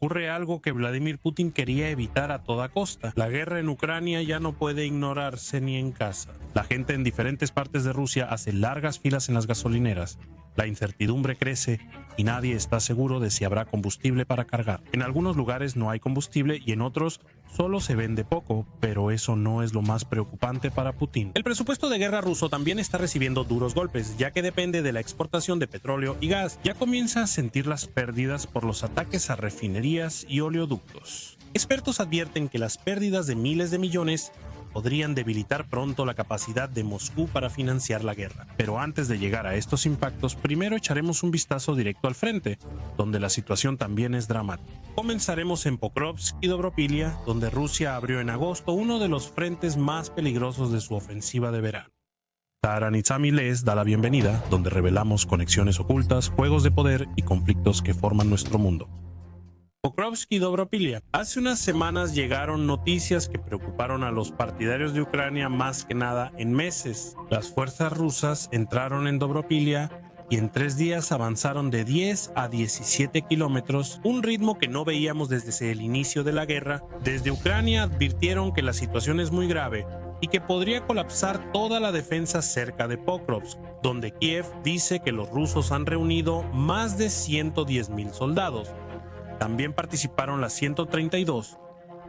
ocurre algo que Vladimir Putin quería evitar a toda costa. La guerra en Ucrania ya no puede ignorarse ni en casa. La gente en diferentes partes de Rusia hace largas filas en las gasolineras. La incertidumbre crece y nadie está seguro de si habrá combustible para cargar. En algunos lugares no hay combustible y en otros solo se vende poco, pero eso no es lo más preocupante para Putin. El presupuesto de guerra ruso también está recibiendo duros golpes, ya que depende de la exportación de petróleo y gas. Ya comienza a sentir las pérdidas por los ataques a refinerías y oleoductos. Expertos advierten que las pérdidas de miles de millones podrían debilitar pronto la capacidad de Moscú para financiar la guerra. Pero antes de llegar a estos impactos, primero echaremos un vistazo directo al frente, donde la situación también es dramática. Comenzaremos en Pokrovsk y Dobropilia, donde Rusia abrió en agosto uno de los frentes más peligrosos de su ofensiva de verano. Taranitsami les da la bienvenida, donde revelamos conexiones ocultas, juegos de poder y conflictos que forman nuestro mundo. Pokrovsk y Dobropilia. Hace unas semanas llegaron noticias que preocuparon a los partidarios de Ucrania más que nada en meses. Las fuerzas rusas entraron en Dobropilia y en 3 días avanzaron de 10 a 17 kilómetros, un ritmo que no veíamos desde el inicio de la guerra. Desde Ucrania advirtieron que la situación es muy grave y que podría colapsar toda la defensa cerca de Pokrovsk, donde Kiev dice que los rusos han reunido más de 110,000 soldados. También participaron la 132,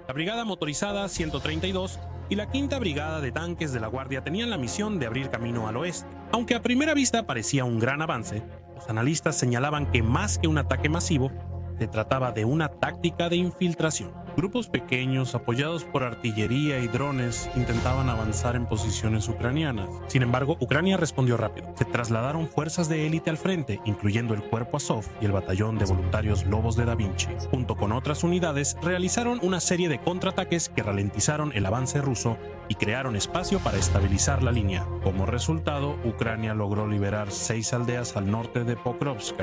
la Brigada Motorizada 132 y la 5ª Brigada de Tanques de la Guardia tenían la misión de abrir camino al oeste. Aunque a primera vista parecía un gran avance, los analistas señalaban que más que un ataque masivo, se trataba de una táctica de infiltración. Grupos pequeños, apoyados por artillería y drones, intentaban avanzar en posiciones ucranianas. Sin embargo, Ucrania respondió rápido. Se trasladaron fuerzas de élite al frente, incluyendo el Cuerpo Azov y el Batallón de Voluntarios Lobos de Da Vinci. Junto con otras unidades, realizaron una serie de contraataques que ralentizaron el avance ruso y crearon espacio para estabilizar la línea. Como resultado, Ucrania logró liberar 6 aldeas al norte de Pokrovsk.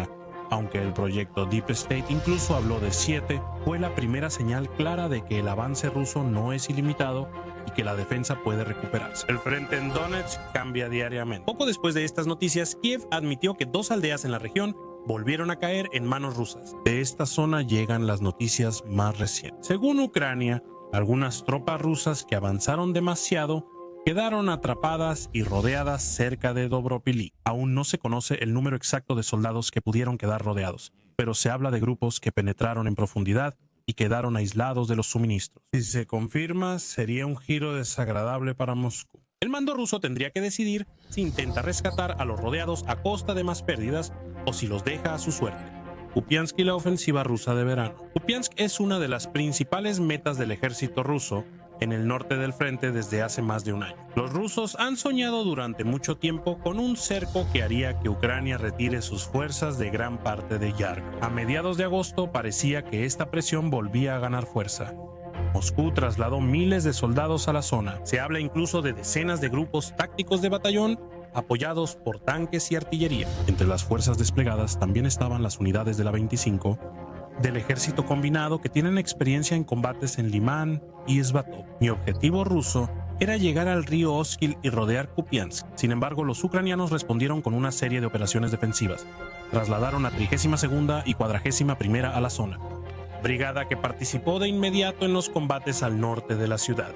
Aunque el proyecto Deep State incluso habló de 7, fue la primera señal clara de que el avance ruso no es ilimitado y que la defensa puede recuperarse. El frente en Donetsk cambia diariamente. Poco después de estas noticias, Kiev admitió que 2 aldeas en la región volvieron a caer en manos rusas. De esta zona llegan las noticias más recientes. Según Ucrania, algunas tropas rusas que avanzaron demasiado quedaron atrapadas y rodeadas cerca de Dobropili. Aún no se conoce el número exacto de soldados que pudieron quedar rodeados, pero se habla de grupos que penetraron en profundidad y quedaron aislados de los suministros. Si se confirma, sería un giro desagradable para Moscú. El mando ruso tendría que decidir si intenta rescatar a los rodeados a costa de más pérdidas o si los deja a su suerte. Kupiansk y la ofensiva rusa de verano. Kupiansk es una de las principales metas del ejército ruso en el norte del frente desde hace más de un año. Los rusos han soñado durante mucho tiempo con un cerco que haría que Ucrania retire sus fuerzas de gran parte de Yarkov. A mediados de agosto parecía que esta presión volvía a ganar fuerza. Moscú trasladó miles de soldados a la zona. Se habla incluso de decenas de grupos tácticos de batallón apoyados por tanques y artillería. Entre las fuerzas desplegadas también estaban las unidades de la 25 del ejército combinado que tienen experiencia en combates en Limán y Svatov. Mi objetivo ruso era llegar al río Oskil y rodear Kupiansk. Sin embargo, los ucranianos respondieron con una serie de operaciones defensivas. Trasladaron a 32ª y 41ª a la zona, brigada que participó de inmediato en los combates al norte de la ciudad.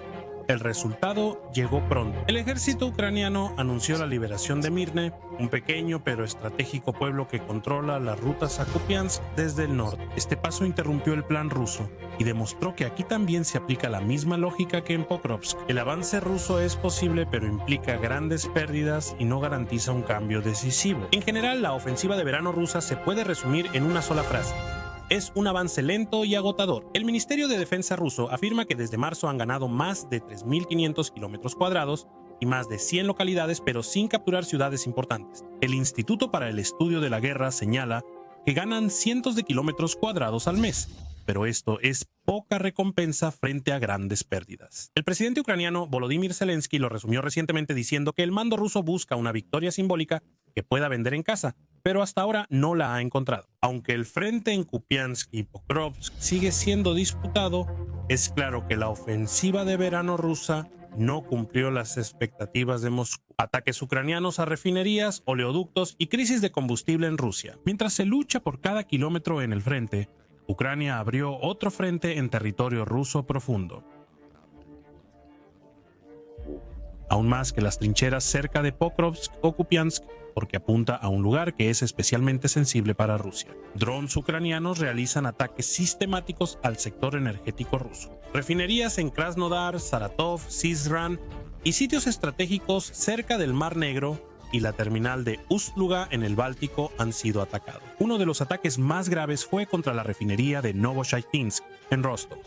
El resultado llegó pronto. El ejército ucraniano anunció la liberación de Mirne, un pequeño pero estratégico pueblo que controla las rutas a Kupiansk desde el norte. Este paso interrumpió el plan ruso y demostró que aquí también se aplica la misma lógica que en Pokrovsk. El avance ruso es posible, pero implica grandes pérdidas y no garantiza un cambio decisivo. En general, la ofensiva de verano rusa se puede resumir en una sola frase: es un avance lento y agotador. El Ministerio de Defensa ruso afirma que desde marzo han ganado más de 3.500 kilómetros cuadrados y más de 100 localidades, pero sin capturar ciudades importantes. El Instituto para el Estudio de la Guerra señala que ganan cientos de kilómetros cuadrados al mes, pero esto es poca recompensa frente a grandes pérdidas. El presidente ucraniano Volodymyr Zelensky lo resumió recientemente diciendo que el mando ruso busca una victoria simbólica que pueda vender en casa, pero hasta ahora no la ha encontrado. Aunque el frente en Kupiansk y Pokrovsk sigue siendo disputado, es claro que la ofensiva de verano rusa no cumplió las expectativas de Moscú. Ataques ucranianos a refinerías, oleoductos y crisis de combustible en Rusia. Mientras se lucha por cada kilómetro en el frente, Ucrania abrió otro frente en territorio ruso profundo. Aún más que las trincheras cerca de Pokrovsk o Kupiansk, porque apunta a un lugar que es especialmente sensible para Rusia. Drones ucranianos realizan ataques sistemáticos al sector energético ruso. Refinerías en Krasnodar, Saratov, Syzran y sitios estratégicos cerca del Mar Negro y la terminal de Ust-Luga en el Báltico han sido atacados. Uno de los ataques más graves fue contra la refinería de Novochaitinsk en Rostov.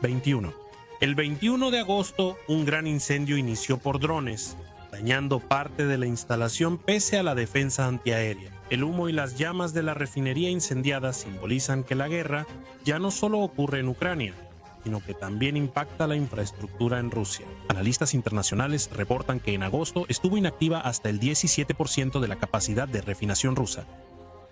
21. El 21 de agosto, un gran incendio inició por drones, dañando parte de la instalación pese a la defensa antiaérea. El humo y las llamas de la refinería incendiada simbolizan que la guerra ya no solo ocurre en Ucrania, sino que también impacta la infraestructura en Rusia. Analistas internacionales reportan que en agosto estuvo inactiva hasta el 17% de la capacidad de refinación rusa,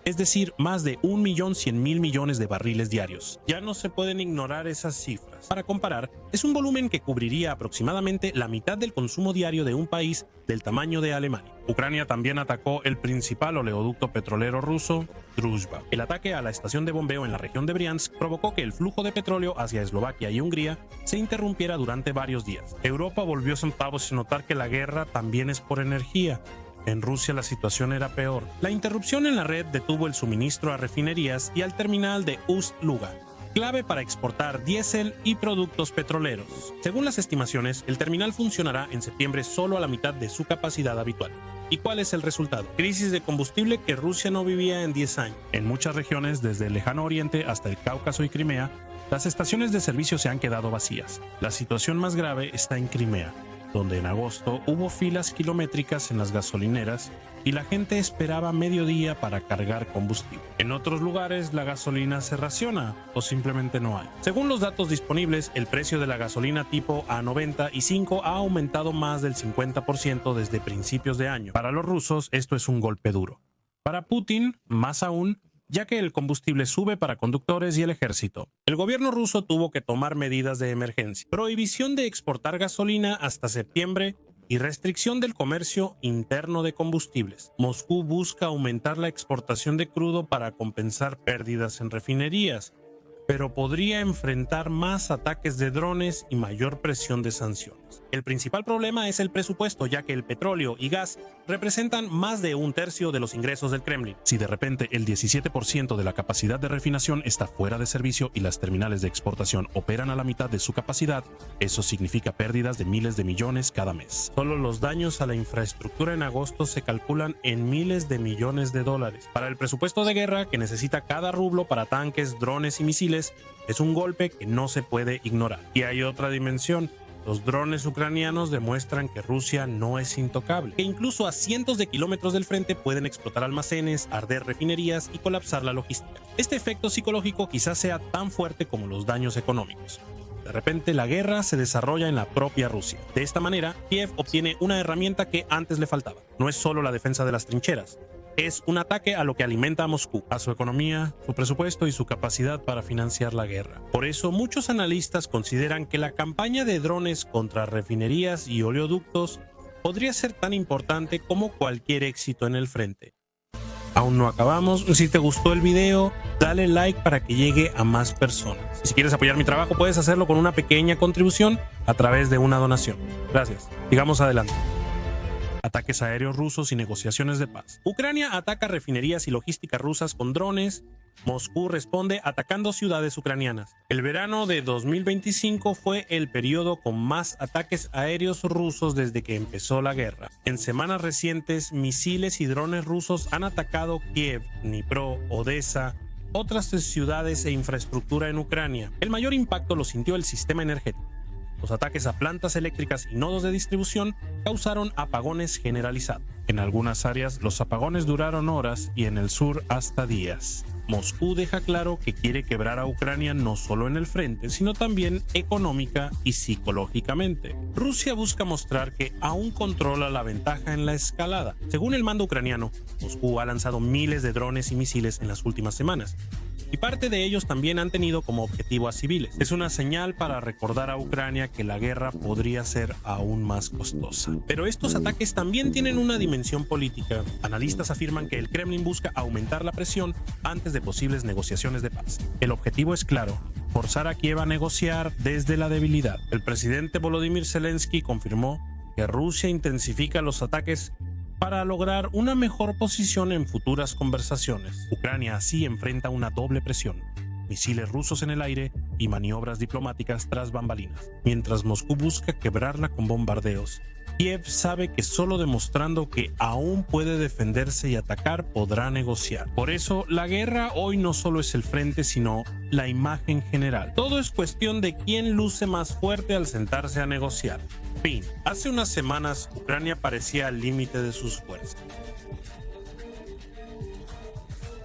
es decir, más de 1.100.000 millones de barriles diarios. Ya no se pueden ignorar esas cifras. Para comparar, es un volumen que cubriría aproximadamente la mitad del consumo diario de un país del tamaño de Alemania. Ucrania también atacó el principal oleoducto petrolero ruso, Druzhba. El ataque a la estación de bombeo en la región de Briansk provocó que el flujo de petróleo hacia Eslovaquia y Hungría se interrumpiera durante varios días. Europa volvió a notar que la guerra también es por energía. En Rusia la situación era peor. La interrupción en la red detuvo el suministro a refinerías y al terminal de Ust-Luga, clave para exportar diésel y productos petroleros. Según las estimaciones, el terminal funcionará en septiembre solo a la mitad de su capacidad habitual. ¿Y cuál es el resultado? Crisis de combustible que Rusia no vivía en 10 años. En muchas regiones, desde el lejano oriente hasta el Cáucaso y Crimea, las estaciones de servicio se han quedado vacías. La situación más grave está en Crimea, donde en agosto hubo filas kilométricas en las gasolineras y la gente esperaba mediodía para cargar combustible. En otros lugares la gasolina se raciona o simplemente no hay. Según los datos disponibles, el precio de la gasolina tipo A95 ha aumentado más del 50% desde principios de año. Para los rusos esto es un golpe duro. Para Putin, más aún, ya que el combustible sube para conductores y el ejército. El gobierno ruso tuvo que tomar medidas de emergencia. Prohibición de exportar gasolina hasta septiembre y restricción del comercio interno de combustibles. Moscú busca aumentar la exportación de crudo para compensar pérdidas en refinerías, pero podría enfrentar más ataques de drones y mayor presión de sanciones. El principal problema es el presupuesto, ya que el petróleo y gas representan más de un tercio de los ingresos del Kremlin. Si de repente el 17% de la capacidad de refinación está fuera de servicio y las terminales de exportación operan a la mitad de su capacidad, eso significa pérdidas de miles de millones cada mes. Solo los daños a la infraestructura en agosto se calculan en miles de millones de dólares. Para el presupuesto de guerra, que necesita cada rublo para tanques, drones y misiles, es un golpe que no se puede ignorar. Y hay otra dimensión. Los drones ucranianos demuestran que Rusia no es intocable, que incluso a cientos de kilómetros del frente pueden explotar almacenes, arder refinerías y colapsar la logística. Este efecto psicológico quizás sea tan fuerte como los daños económicos. De repente la guerra se desarrolla en la propia Rusia. De esta manera, Kiev obtiene una herramienta que antes le faltaba. No es solo la defensa de las trincheras. Es un ataque a lo que alimenta a Moscú, a su economía, su presupuesto y su capacidad para financiar la guerra. Por eso, muchos analistas consideran que la campaña de drones contra refinerías y oleoductos podría ser tan importante como cualquier éxito en el frente. Aún no acabamos. Si te gustó el video, dale like para que llegue a más personas. Si quieres apoyar mi trabajo, puedes hacerlo con una pequeña contribución a través de una donación. Gracias. Sigamos adelante. Ataques aéreos rusos y negociaciones de paz. Ucrania ataca refinerías y logística rusas con drones. Moscú responde atacando ciudades ucranianas. El verano de 2025 fue el periodo con más ataques aéreos rusos desde que empezó la guerra. En semanas recientes, misiles y drones rusos han atacado Kiev, Dnipro, Odessa, otras ciudades e infraestructura en Ucrania. El mayor impacto lo sintió el sistema energético. Los ataques a plantas eléctricas y nodos de distribución causaron apagones generalizados. En algunas áreas los apagones duraron horas y en el sur hasta días. Moscú deja claro que quiere quebrar a Ucrania no solo en el frente, sino también económica y psicológicamente. Rusia busca mostrar que aún controla la ventaja en la escalada. Según el mando ucraniano, Moscú ha lanzado miles de drones y misiles en las últimas semanas, y parte de ellos también han tenido como objetivo a civiles. Es una señal para recordar a Ucrania que la guerra podría ser aún más costosa. Pero estos ataques también tienen una dimensión política. Analistas afirman que el Kremlin busca aumentar la presión antes de posibles negociaciones de paz. El objetivo es claro: forzar a Kiev a negociar desde la debilidad. El presidente Volodymyr Zelensky confirmó que Rusia intensifica los ataques para lograr una mejor posición en futuras conversaciones. Ucrania así enfrenta una doble presión: misiles rusos en el aire y maniobras diplomáticas tras bambalinas. Mientras Moscú busca quebrarla con bombardeos, Kiev sabe que solo demostrando que aún puede defenderse y atacar podrá negociar. Por eso, la guerra hoy no solo es el frente, sino la imagen general. Todo es cuestión de quién luce más fuerte al sentarse a negociar. Fin. Hace unas semanas, Ucrania parecía al límite de sus fuerzas.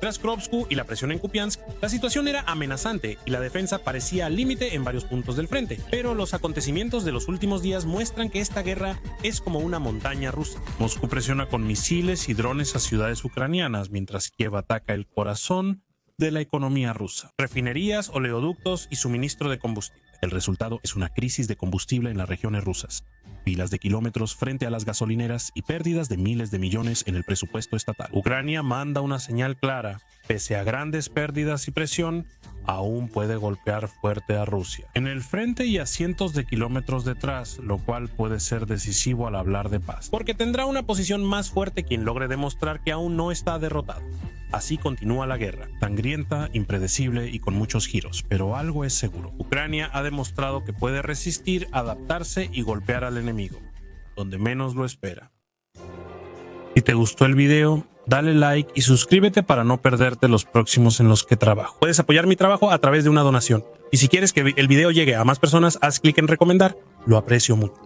Tras Krovsk y la presión en Kupiansk, la situación era amenazante y la defensa parecía al límite en varios puntos del frente. Pero los acontecimientos de los últimos días muestran que esta guerra es como una montaña rusa. Moscú presiona con misiles y drones a ciudades ucranianas, mientras Kiev ataca el corazón de la economía rusa: refinerías, oleoductos y suministro de combustible. El resultado es una crisis de combustible en las regiones rusas, filas de kilómetros frente a las gasolineras y pérdidas de miles de millones en el presupuesto estatal. Ucrania manda una señal clara: pese a grandes pérdidas y presión, aún puede golpear fuerte a Rusia en el frente y a cientos de kilómetros detrás, lo cual puede ser decisivo al hablar de paz, porque tendrá una posición más fuerte quien logre demostrar que aún no está derrotado. Así continúa la guerra, sangrienta, impredecible y con muchos giros, pero algo es seguro: Ucrania ha demostrado que puede resistir, adaptarse y golpear al enemigo donde menos lo espera. Si te gustó el video, dale like y suscríbete para no perderte los próximos en los que trabajo. Puedes apoyar mi trabajo a través de una donación. Y si quieres que el video llegue a más personas, haz clic en recomendar. Lo aprecio mucho.